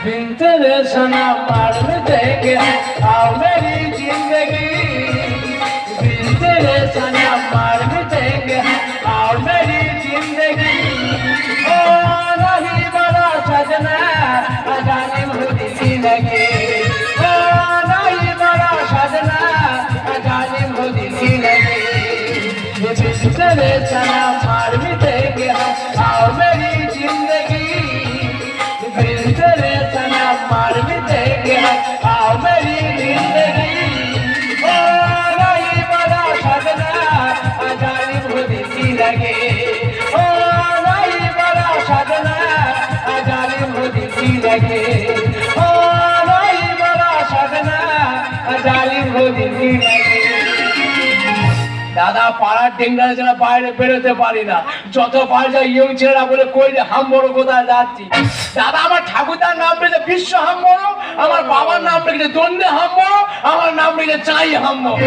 बिन तेरे सनम मार में देंगे आओ मेरी जिंदगी बिन तेरे सनम मार में देंगे आओ मेरी जिंदगी ओ नहीं बड़ा सजना जाने मुझे जिंदगी ओ नहीं बड़ा सजना जाने मुझे जिंदगी बिन तेरे सनम मार में देंगे आओ मेरी जिंदगी बिन तेरे सनम मार में देंगे आओ मेरी जिंदगी ओ नहीं बड़ा सजना जाने मुझे जिंदगी ओ नहीं बड़ा सजना जाने मुझे जिंदगी ओ नहीं बड़ा सजना जाने मुझे जिंदगी দাদা পাড়ার ডেঙ্গারা যারা বাইরে বেরোতে পারি না যত বার যাই ইয়ং ছেলেরা বলে কই রে হাম বড় কোথায় যাচ্ছি দাদা আমার ঠাকুরদার নাম রেখে বিশ্ব হাম বড় আমার বাবার নাম রেখেছে দন্ডে হাম বড় আমার নাম রেখেছে চাই হাম বড়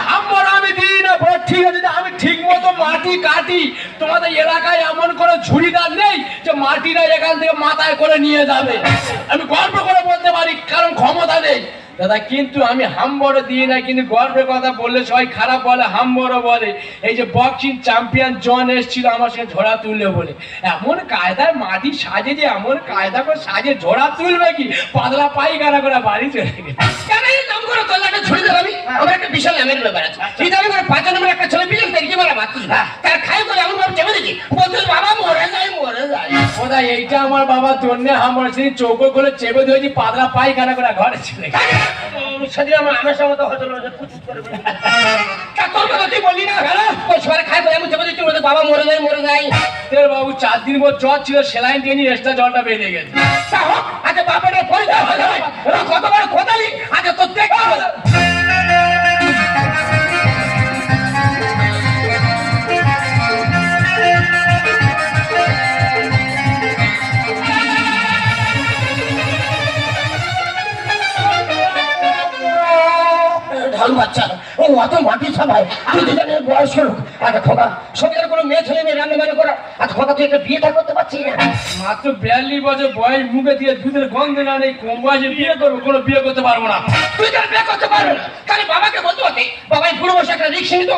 হাম বড় আমি দিই না বড় ঠিক আছে আমি ঠিক মতো মাটি কাটি তোমাদের এলাকায় এমন কোনো ঝুড়িদার নেই যে মাটিটা এখান থেকে মাথায় করে নিয়ে যাবে আমি গর্ব করে বলতে পারি কারণ ক্ষমতা নেই দাদা কিন্তু আমি হামবড় দিই না কিন্তু গর্বের কথা বললে সবাই খারাপ বলে হামবড় বলে এই যে বক্সিং চ্যাম্পিয়ন জন এসেছিল আমার সঙ্গে ঝোড়া তুললে বলে এমন কায়দায় মাটি সাজে যে এমন কায়দা করে সাজে ঝোড়া তুলবে কি পাতলা পায়খানা করে বাড়ি চলে গেছে কেন এই নাম করে তোলাটা ছড়ি দেব আমি আমার একটা বিশাল নামের ব্যাপার আছে এই দামি করে 5 নম্বর একটা ছেলে বিজন দেখি বলা মাত্র তার খাই করে এমন ভাবে চেপে দেখি বলতে বাবা মরে যায় ওদা এইটা আমার বাবা দন্ডে হামড় সেই চৌকো করে চেপে দিয়েছি পাতলা পায়খানা করে ঘরে চলে গেছে সেদিন আমার সময় তো হতো না কুচি করে তোর কথা তুই বললি না ওই সবাই খাই করে এমন চেপে দিচ্ছি বাবা মরে যায় তোর বাবু 4 দিন পর জ্বর ছিল সেলাইন দিয়ে নিয়ে এক্সট্রা জ্বরটা বেরিয়ে গেছে আচ্ছা বাপের পরিচয় কতবার খোদালি আচ্ছা তোর দেখতে হবে বাচ্চা ও অত মাটি সবাই আমি দুজনের বয়স হলো আচ্ছা খোকা সঙ্গে কোনো মেয়ে ছেলে মেয়ে রান্না বান্না করা আচ্ছা খোকা তুই একটা বিয়েটা করতে পারছিস না মাত্র 42 বছর বয়স মুখে দিয়ে দুধের গন্ধ না নেই কম বয়সে বিয়ে করবো কোনো বিয়ে করতে পারবো না তুই কেন বিয়ে করতে পারবো না তাহলে বাবাকে বলতে পারতে বাবাই বুড়ো বসে একটা রিক্সা নিত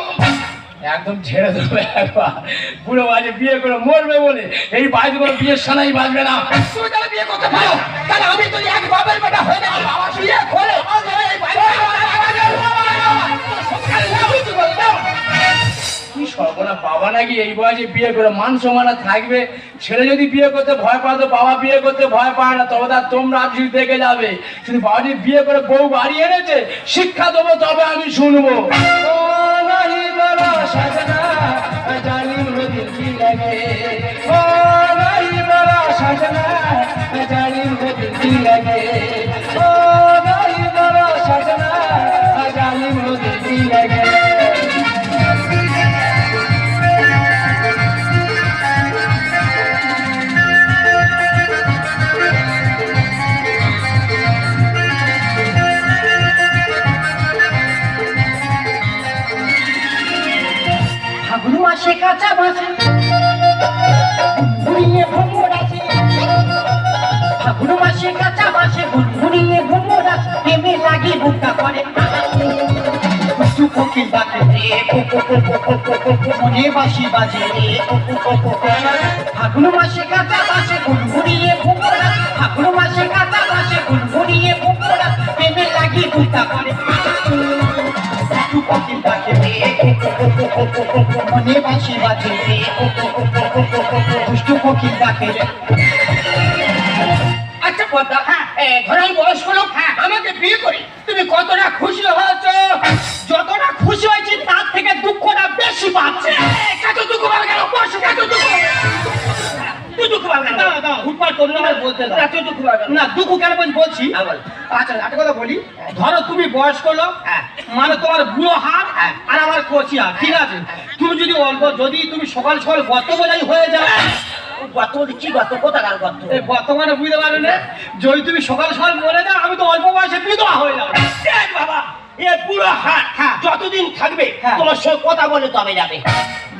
একদম ছেড়ে দেবো একবার বুড়ো বাজে বিয়ে করে মরবে বলে এই বাড়িতে কোনো বিয়ের সানাই বাজবে না তুমি তাহলে বিয়ে করতে পারো তাহলে আমি তো এক বাবার বেটা হয়ে যাবো বাবা বিয়ে করে কি সর্বনা বাবা নাকি এই বয়সে বিয়ে করে মান সম্মান থাকবে ছেলে যদি বিয়ে করতে ভয় পাতো বাবা বিয়ে করতে ভয় পায় না তবে তার তোমরা আপনি দেখে যাবে কিন্তু বাবা যদি বিয়ে করে বউ বাড়ি এনেছে শিক্ষা দেবো তবে আমি শুনবো সাজনা জানি মুঝে কি লাগে ও नहीं बड़ा सजना जानी मुझे की लगे ओ नहीं बड़ा सजना जानी मुझे की लगे ফাগুন মাসে কাঁচা বাসে ঘুরিয়ে ভ্রমণ আছে ফাগুন মাসে কাঁচা বাসে ঘুরিয়ে ভ্রমণ আছে প্রেমে লাগে বুকটা করে একটু কোকিল ডাকে মনে বাঁশি বাজে ফাগুন মাসে কাঁচা বাসে ঘুরিয়ে ভ্রমণ আছে ফাগুন মাসে কাঁচা বাসে ঘুরিয়ে ভ্রমণ আছে প্রেমে লাগে বুকটা করে একটু কোকিল ডাকে মনে বাঁশি বাজে দুষ্টু কোকিল ডাকে আচ্ছা পদ্মা ধরো আমি বয়স হলো আমাকে বিয়ে করে তুমি কতটা খুশি হয়েছো যতটা খুশি হয়েছি তার থেকে দুঃখটা বেশি পাচ্ছে কত দুঃখ পাবে কেন বয়স কত দুঃখ তুই দুঃখ পাবে না উৎপাদ করুন আমার বলতে না তুই দুঃখ পাবে না দুঃখ কেন বলছি আচ্ছা একটা কথা বলি ধরো তুমি বয়স করলো মানে তোমার বুড়ো হাত আর আমার কচি হাত ঠিক আছে তুমি যদি অল্প যদি তুমি সকাল সকাল গত বোঝাই হয়ে যাও গত কি গত কোথাকার গত এই বর্তমানে বুঝতে পারো না যদি তুমি সকাল সকাল মরে যাও আমি তো অল্প বয়সে বিধবা হয়ে যাবো বাবা এ পুরো হাত যতদিন থাকবে তোমার সঙ্গে কথা বলে তবে যাবে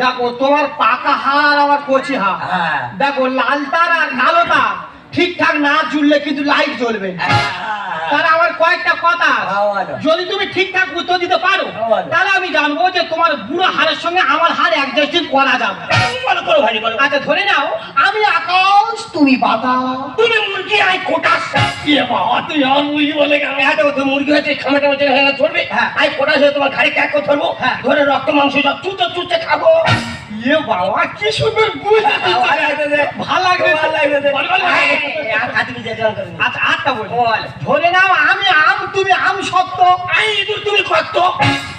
দেখো তোমার পাকা হাড় আমার কচি হাড় দেখো লাল তার আর কালো তার ঠিকঠাক না জুড়লে কিন্তু লাইট জ্বলবে না। তাহলে আমার কয়েকটা কথা আছে। যদি তুমি ঠিকঠাক উত্তর দিতে পারো তাহলে আমি জানবো যে তোমার বুড়ো হাড়ের সঙ্গে আমার হাড় অ্যাডজাস্টিং করা যাবে। বলো করো ভাই বলো। আচ্ছা ধরে নাও আমি আকাশ তুমি বাতাস, তুমি মুরগি আমি কোটাস। কি বাবা তুই আমার মুরগি বলে কেন? এত তো মুরগি হচ্ছে খামাটা মধ্যে হ্যাঁ ধরবে আমি কোটাস হয়ে তোমার ঘাড়ে ক্যাক করে ধরবো, ধরে রক্ত মাংস সব চুচে চুচে খাবো। ইয়ে বাবা কি সুন্দর বুঝে ভালো লাগছে। আচ্ছা আটটা বল। ধরে নাও আমি আম তুমি আম সত্য, আমি ইঁদুর তুমি কত।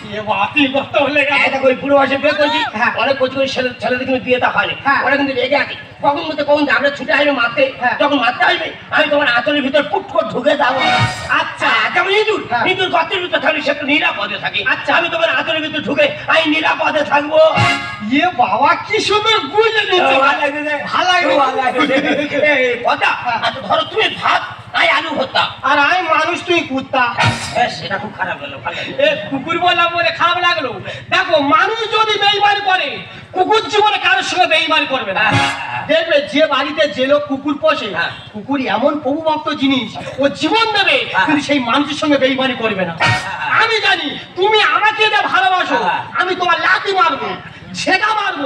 ইয়ে বাবা তুই কত বলে কেন? এটা কই পুরো বয়সে বিয়ে করেছি, অনেক কচি করে ছেলেদের কিন্তু বিয়েটা হয়নি, ওরা কিন্তু রেগে আছে। কখন মধ্যে কখন আমরা ছুটে আসবে মারতে, যখন মারতে আসবে আমি তোমার আঁচলের ভিতর পুট করে ঢুকে যাবো। আচ্ছা যেমন ইঁদুর ইঁদুর গর্তের ভিতর থাকলে সে একটু নিরাপদে থাকে, আচ্ছা আমি তোমার আঁচলের ভিতর ঢুকে আমি নিরাপদে থাকবো। ইয়ে বাবা কি সুন্দর বুঝে নিচ্ছে। ভালো লাগছে কথা। আচ্ছা ধরো তুমি ভাত আমি আলু ভর্তা আর আমি মানুষ তুই কুত্তা, সেটা খুব খারাপ গেল। কুকুর বললাম বলে খারাপ লাগলো। দেখো মানুষ যদি বেইমানি করে কুকুর জীবনে কারোর সঙ্গে বেইমানি করবে না। দেখবে যে বাড়িতে যে লোক কুকুর পোষে কুকুর এমন প্রভুভক্ত জিনিস, ও জীবন দেবে কিন্তু সেই মানুষের সঙ্গে বেইমানি করবে না। আমি জানি তুমি আমাকে যে ভালোবাসো, আমি তোমার লাথি মারবো সেটা মারবো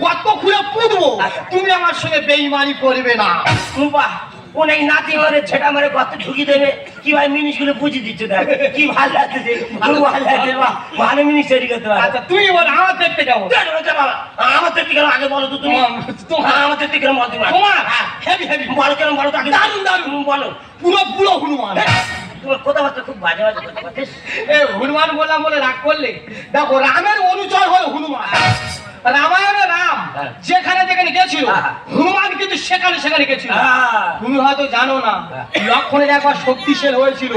কত খুলে পুঁতবো, তুমি আমার সঙ্গে বেইমানি করবে না। বাহ অনেক নাতি মারে ছেটা মারে কত ঢুকি দেবে কি ভাই জিনিসগুলো বুঝিয়ে দিচ্ছে, দেখ কি ভালো লাগছে, ভালো লাগছে ভালো জিনিস তৈরি করতে পারে। আচ্ছা তুই বল আমার দেখতে যাবো। আমার দেখতে কেন আগে বলো তো তুমি, আমার দেখতে কেন বল তোমার হেভি হেভি বলো কেন বলো তো আগে। দারুন দারুন বলো। পুরো পুরো হনুমান। তোমার কথাবার্তা খুব বাজে বাজে কথা বলছিস। হনুমান বললাম বলে রাগ করলে? দেখো রামের অনুচর হলো হনুমান, রামায়ণে রাম যেখানে যেখানে গেছিল হনুমান কিন্তু সেখানে সেখানে গেছিল। তুমি হয়তো জানো না লক্ষণের একবার শক্তিশালী হয়েছিল,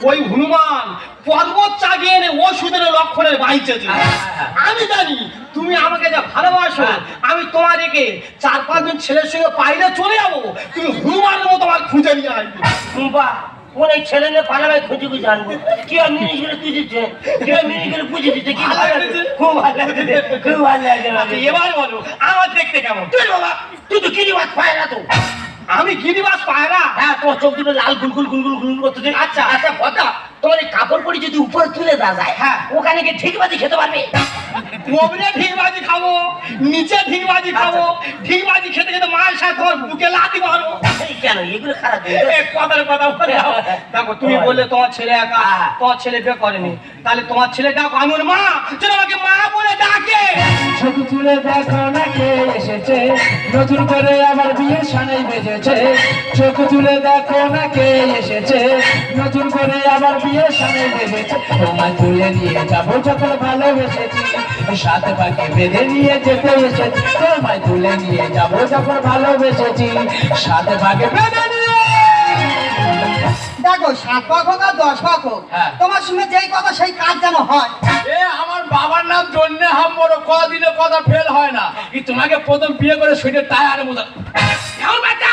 ওই হনুমান পর্বত চাগিয়ে এনে ওষুধের লক্ষণের বাইচেছিল। আমি জানি তুমি আমাকে যা ভালোবাসো, আমি তোমার রেখে 4-5 জন ছেলের সঙ্গে পাইলে চলে যাবো, তুমি হনুমানের মতো আমার খুঁজে নিয়ে আসবে। বাহ অনেক ছেলে নিয়ে পালাবে খুঁজে খুঁজে আনবো। কি আর মিনিগুলো তুই দিচ্ছে, কি আর মিনিগুলো বুঝে দিচ্ছে, কি ভালো লাগছে, খুব ভালো লাগছে, খুব ভালো লাগছে। এবার বলো আমার দেখতে কেমন? তুই বাবা তুই তো গিরিবাজ পায়রা তো। আমি গিরিবাজ পায়রা? হ্যাঁ তোমার চোখ দুটো লাল গুলগুল গুলগুল গুলগুল করতে। আচ্ছা আচ্ছা কথা, তোমার এই কাপড় পরে যদি উপরে তুলে দেওয়া যায় ওখানে গিয়ে ঠিকবাজি খেতে পারবে? ওপরে ঠিকবাজি খাবো, নিচে ঠিকবাজি খাবো, ঠিকবাজি খেতে খেতে মায়ের সাথে তোমার বুকে লাথি মারবো। কেন এগুলো খারাপ? কথার কথা বলে দেখো তুমি বললে তোমার ছেলে একা, তোমার ছেলে বিয়ে করেনি, তাহলে তোমার ছেলে ডাকো আমি ওর মা, যেন আমাকে মা বলে ডাকে। ছবি তুলে দেখো না কে এসেছে, নতুন করে আবার বিয়ে সানাই বেজেছে। চোখ তুলে দেখো না কে এসেছে, নতুন করে আবার বিয়ে সানাই বেজেছে। তোমায় তুলে নিয়ে যাবো যখন ভালোবেসেছি, সাথে পাখি বেঁধে নিয়ে যেতে এসেছি। তোমায় তুলে নিয়ে যাবো যখন ভালোবেসেছি, সাথে পাখি বেঁধে নিয়ে। দেখো 7 পাক হোক আর 10 পাক হোক, তোমার সঙ্গে যেই কথা সেই কাজ যেন হয়। এ আমার বাবার নাম জন্যে হাম বড় কদিনে কথা ফেল হয় না। কি তোমাকে প্রথম বিয়ে করে সুইটে টায়ারে বোঝা আমার বাচ্চা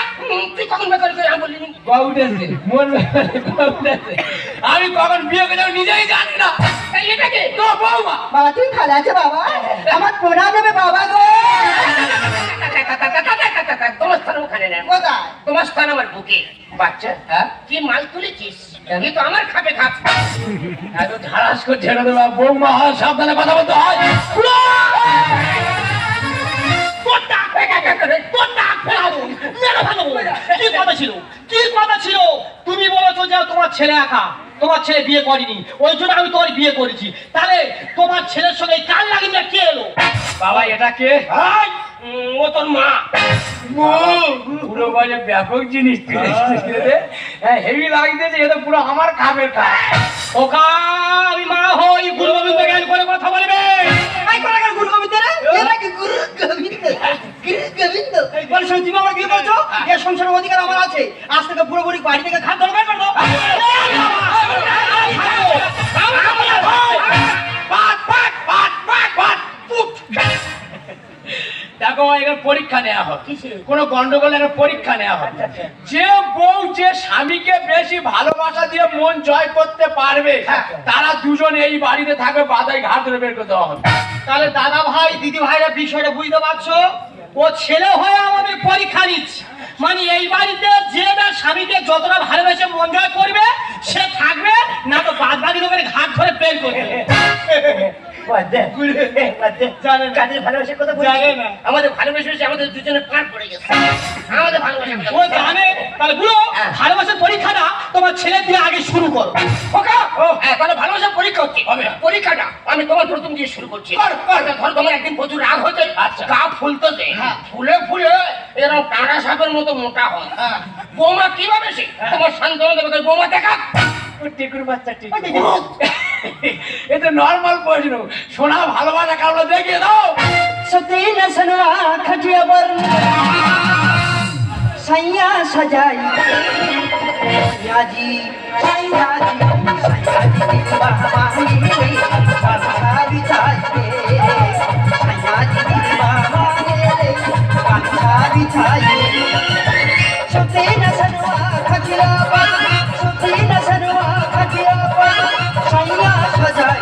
তুই কখন বেকার করে আমি বলিনি। উঠেছে মন উঠেছে। আমি কখন বিয়ে করে যাবো নিজেই জানি না। এটাকে তো বৌমা বাবা তুমি ভালো আছো বাবা? আমার প্রণাম দেবে বাবা গো। তোমার স্থান ওখানে নেই, কোথায়? তোমার স্থান আমার বুকে। বাচ্চা কি মাল তুলেছিস? আমি তো আমার খাবে খাপ। এত ঝাড়াস করে ছেড়ে দেবা বৌমা, সাবধানে কথা বলতে হয়। কি কথা ছিল? কি কথা ছিল? তুমি বলেছো যে তোমার ছেলে একা, তোমার ছেলে বিয়ে করেনি, ওই জন্য আমি তোমার বিয়ে করেছি। তাহলে তোমার ছেলের সঙ্গে কাল লাগিয়ে কে এলো? বাবা এটা কে? ও তোর মা। পুরো বাজে ব্যাপক জিনিস হেভি লাগতেছে, এটা পুরো আমার খাবের কাজ। ওকা আমি মা হই, গুরু গোবিন্দ জ্ঞান করে কথা বলবে। এই কোলাকার গুরু গোবিন্দ রে, এরা কি গুরু গোবিন্দ? গুরু গোবিন্দ বল শুন তুমি আমার বিয়ে করছো, এর সংসারের অধিকার আমার আছে। আজ থেকে পুরোপুরি বাড়ি থেকে খাদ্য বের করে দাও। দেখো এখানে পরীক্ষা নেওয়া হয়, কোন গন্ডগোল একটা পরীক্ষা নেওয়া হয়। যে বউ যে স্বামীকে বেশি ভালোবাসা দিয়ে মন জয় করতে পারবে তারা দুজন এই বাড়িতে থাকবে, বাধাই ঘাট ধরে বের করে দেওয়া হবে। তাহলে দাদা ভাই দিদি ভাইরা বিষয়টা বুঝতে পারছো? ও ছেলে হয়ে আমাদের পরীক্ষা নিচ্ছে, মানে এই বাড়িতে যে তার স্বামীকে যতটা ভালোবেসে মন জয় করবে সে থাকবে, না তো বাদ বাকি লোকের ঘাট ধরে বের করবে। কাদের ভালোবাসার কথা বলছি? জানে না। আমাদের ভালোবাসা হচ্ছে আমাদের দুজনে পার পড়ে গেছে। আমাদের ভালোবাসা ও জানে, তাহলে বুড়ো ভালোবাসার পরীক্ষাটা তোমার ছেলে দিয়ে আগে শুরু করো। ওকা তাহলে ভালোবাসার পরীক্ষা হচ্ছে। পরীক্ষাটা আমি তোমার প্রথম দিয়ে শুরু করছি। ধর তোমার একদিন প্রচুর রাগ হচ্ছে, গা ফুলতেছে, ফুলে ফুলে এরকম টানা সাপের মতো মোটা হয়। বৌমা কিভাবে সে তোমার সান্ত্বনা দেবে? বৌমা দেখা টিকুর বাচ্চা ঠিক এটা নর্মাল প্রশ্ন। সোনা ভালোবাসা কারণে দেখিয়ে দাও। सती न सनवा खटिया पर सैया सजाई सैया जी सैया जी सैया जी बहमाई बंधा बिछाई सैया जी बहमाई बंधा बिछाई सती न सनवा खटिया पर सती न सनवा खटिया पर सैया सजाई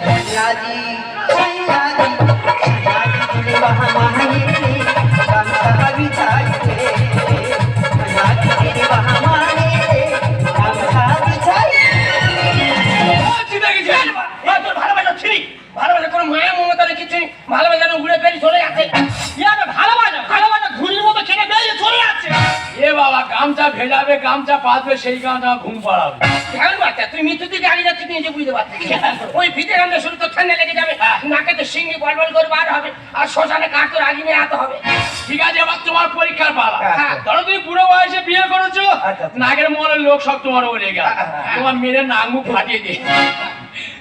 सैया जी सैया जी ভালোবাসা ছিলি, ভালোবাসা কোনো মায়া মমতা কিছু ভালোবাসা ঘুরে ফেরি চলে যাচ্ছে। ভালোবাসা ভালোবাসা ঘুরির মতো খেয়ে বেরিয়ে চলে যাচ্ছে। এ বাবা, গামছা ভেজাবে, গামছা পাতবে, সেই গামছা ঘুম পাড়াবে। ধ্যান বাচ্চা, তুই মৃত্যু দিকে আগে যাচ্ছিস নিজে বুঝতে পারছিস। ওই ভিতরে আমরা শুরু তো ঠান্ডা লেগে যাবে, নাকে তো সিঙ্গি বল বল করে বার হবে, আর শ্মশানে কাঠ তোর আগে নিয়ে আতে হবে। ঠিক আছে, এবার তোমার পরীক্ষার পালা। হ্যাঁ। ধরো তুমি বুড়ো বয়সে বিয়ে করেছো, নাগের মনের লোক সব তোমার ওরে গেল, তোমার মেয়ের নাক মুখ ফাটিয়ে দিয়ে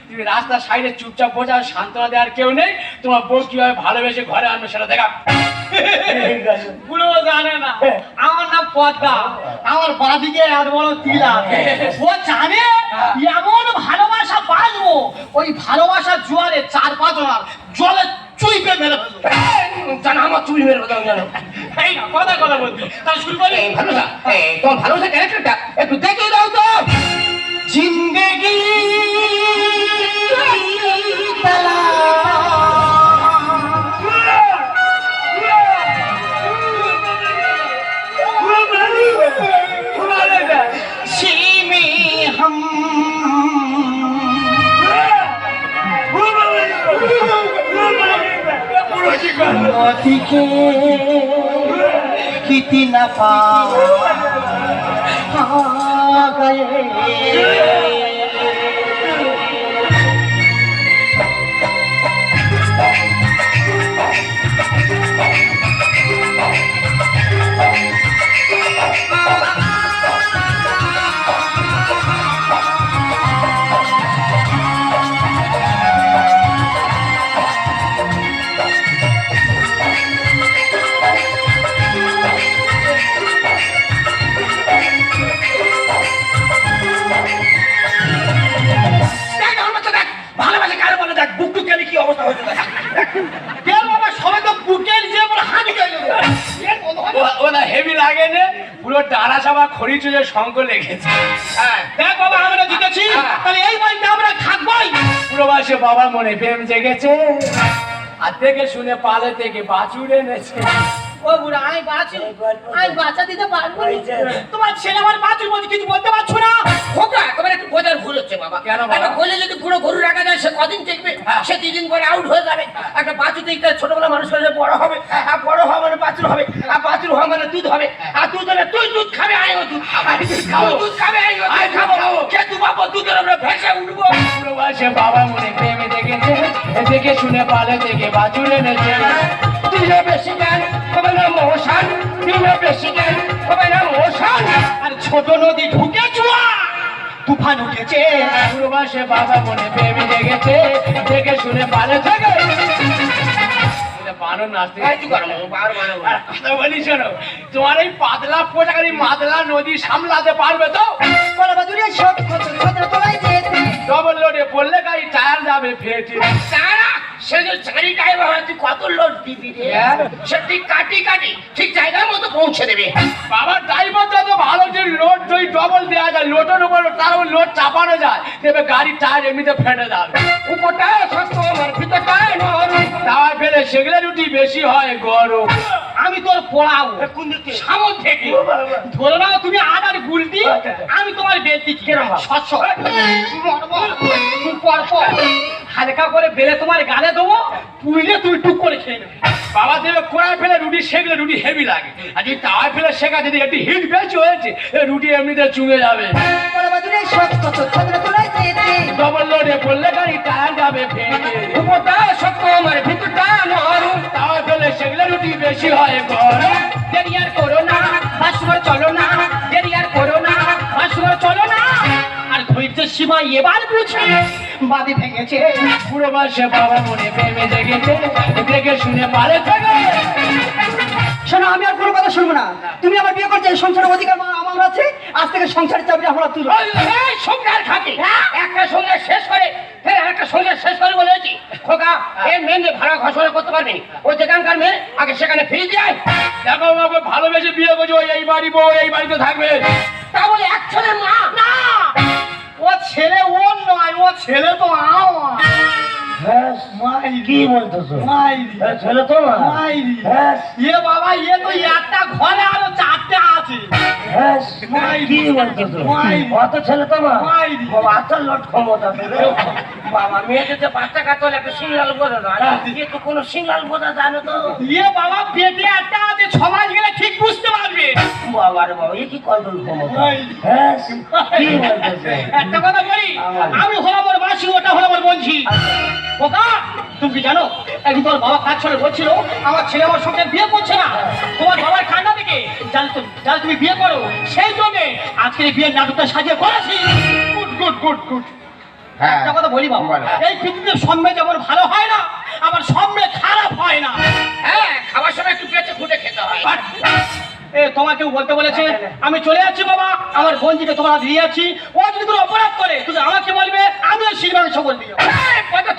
তুমি রাস্তার সাইডে চুপচাপ বোঝা, সান্ত্বনা দেওয়ার কেউ নেই। তোমার বউ কিভাবে ভালোবেসে ঘরে আনবে সেটা দেখা। পুরো জানে না আমার নাম পদ্মা, আমার বাঁদিকে এত বড় তিল আছে। ও জানে এমন ভালোবাসা বাঁধবো, ওই ভালোবাসার জোয়ারে 4-5 জন জলে চুইপে মেরে ফেলবো। জানো আমার চুল মেরে কথা জানো এই না কথা কথা বলছি, তাহলে শুরু করি। ভালোবাসা তোমার ভালোবাসা ক্যারেক্টারটা একটু দেখে দাও তো। জিন্দেগি कितना पा गए ভালোবাসা কারো বলে দেখ, বুক টুক গেলে কি অবস্থা হয়েছে দেখ। কেন বাবা সবাই তো বুকের যে বলে হাত গেল। ওরা হেভি লাগে না, পুরো ডাড়া সাবা খড়ি চুজে শঙ্খ লেগেছে। হ্যাঁ দেখ বাবা, আমরা জিতেছি, তাহলে এই বাড়িতে আমরা থাকবোই। পুরো বয়সে বাবার মনে প্রেম জেগেছে, আর থেকে শুনে পালে থেকে বাছুর এনেছে। ও বুড়া, আমি বাচ্চা দিতে পারবো না। তোমার ছেলে আমার বাছুর বলছে, কিছু বলতে পারছো না। খোকা তোমার একটু বোঝার ভুল হচ্ছে বাবা। কেন বাবা? একটা কোলে যদি পুরো গরু রাখা যায় সে কদিন টিকবে? সে 2 দিন পরে আউট হয়ে যাবে। একটা বাছুর দেখতে ছোটবেলা মানুষ করে বড় হবে, আর বড় হওয়া মানে বাছুর হবে, আর বাছুর হওয়া মানে দুধ হবে, আর দুধ হলে তুই দুধ খাবে, আমিও দুধ খাবো। তুই দুধ খাবে, আমিও দুধ খাবো। খেতু বাবা দুধের আমরা ভেসে উঠবো। পুরো বয়সে বাবার মনে প্রেম জেগেছে, দেখে শুনে পালে থেকে বাছুর এনেছে। দিলে বেশি জ্ঞান হবে না মশান, দিলে বেশি জ্ঞান হবে না মশান। আর ছোট নদী ঢুকে চুয়া তুফান উঠেছে। পুরো বয়সে বাবার মনে প্রেম জেগেছে, দেখে শুনে পালে থেকে বানর নাচতে। আর কথা বলি শোনো, তোমার এই পাতলা পোশাকারি মাতলা নদী সামলাতে পারবে তো? ডবল লোডে পড়লে গাড়ি টায়ার যাবে ফেটে। তারা সে যে চারি ড্রাইভার হয়, তুই কত লোড দিবি রে? সে ঠিক কাটি কাটি ঠিক জায়গার মতো পৌঁছে দেবে। বাবার ড্রাইভারটা তো ভালো, যে লোড যদি ডবল দেওয়া যায়, লোডের উপর তার উপর লোড চাপানো যায়, দেবে গাড়ির টায়ার এমনিতে ফেটে যাবে। উপরটায় শক্ত আমার ভিতরটায় নরম। তাওয়ায় ফেলে সেগুলো রুটি বেশি হয় গরম। আমি তোর পড়াবো কোন দিক থেকে? সামন থেকে ধরে নাও তুমি আদার গুলটি আমি তোমার বেলতি কেরম ভাব? শস্য পর পর হালকা করে বেলে তোমার গালে দেবো পুইলে তুই টুক করে খেয়ে নেবে বাবা দেবে কোড়ায় ফেলে রুটি সেগুলো রুটি হেভি লাগে, আর যদি তাওয়ায় ফেলে শেখা যদি একটু হিট বেশি হয়েছে রুটি এমনিতে চুঙে যাবে। ডবল লোডে পড়লে গাড়ি টায়ার যাবে ভেঙে। উপরটা শক্ত আমার ভিতরটা নরম তাওয়ায় ফেলে সেগুলো রুটি বেশি হয় গরম। দেরি আর করো না বাসুর চলো না দেরি আর করো না বাসুর চলো না আর ধৈর্যের সীমা এবার বুঝে বাদে ভেঙেছে পুরো মাসে বাবা মনে প্রেমে জেগেছে, দেখে শুনে পারে থাকে। শোনো, আমি আর কোনো কথা শুনবো না। তুমি আমার বিয়ে করতে সংসারের অধিকার আমার আছে। আজ থেকে সংসারের চাবি আমরা তুলো। এই সংসার খাটি একটা সংসার শেষ করে ফের একটা সংসার শেষ করে বলেছি খোকা এর মেয়ে ভাড়া ঘোষণা করতে পারবি ও যেখানকার মেয়ে আগে সেখানে ফিরে যায় দেখো বাবা ভালোবেসে বিয়ে করছে, ওই এই বাড়ি বউ এই বাড়িতে থাকবে। তা বলে এক ছেলের মা না ও ছেলে ওর নয়, ও ছেলে তো আমার। কি বলতেছো? মাইরি, ছেলে তো না? মাইরি। হ্যাঁ, এ বাবা, এ তো একটা ঘরে আরো 4টে আছে। হ্যাঁ, কি বলতেছো? মাইরি। অত ছেলে তো না? মাইরি। বাবা, আচ্ছা লট ক্ষমতা তোদের। বাবা মেয়েদের যে বাচ্চা কাচ্চা হলে একটা সিংলাল বোঝা যায়, এ তো কোনো সিংলাল বোঝা জানো তো? এ বাবা, পেটে একটা আছে, 6 মাস গেলে ঠিক বুঝতে পারবে। বাবা রে বাবা, এ কি কন্ট্রোল ক্ষমতা? মাইরি। হ্যাঁ, কি বলতেছো? একটা কথা বলি আমি হলাম ওর মাসি ওটা হলাম ওর বঞ্চি খোকা তুমি কি জানো একদিন তোর বাবা কাজ ছড়ে বলছিল আমার ছেলে আমার সঙ্গে বিয়ে করছে না তোমার বাবার কান্না থেকে জানো তুমি বিয়ে করো সেই জন্য আজকে এই বিয়ের নাটকটা সাজিয়ে করেছি গুড গুড গুড গুড। একটা কথা বলি বাবা এই পৃথিবীতে সব মেয়ে যেমন ভালো হয় না আবার সব মেয়ে খারাপ হয় না হ্যাঁ খাবার সময় একটু পেটে ফুটে খেতে হয় তোমাকেও বলতে বলেছে আমি চলে যাচ্ছি বাবা আমার বোনজিকে তোমার দিয়ে যাচ্ছি ও যদি কোনো অপরাধ করে তুমি আমাকে বলবে আমিও শিরবাং সবল দিও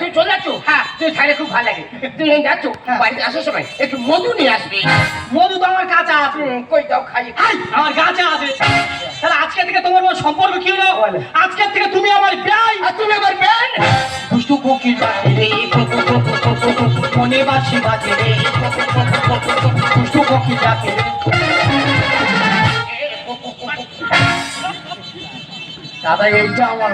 তুই চলে যাচ্ছ হ্যাঁ তুই খাইলে খুব ভালো লাগে তুই যাচ্ছ বাড়িতে আসার সময় একটু মধু নিয়ে আসবি মধু তো আমার কাছে আছে কই দাও খাই আমার কাছে আছে তাহলে আজকে থেকে তোমার আমার সম্পর্ক কি হলো আজকের থেকে তুমি আমার ব্যয় আর তুমি আমার ব্যয় দুষ্টু কোকিল বাজে রে মনে বাসি বাজে রে দুষ্টু কোকিল ডাকে রে দাদা এইটা আমার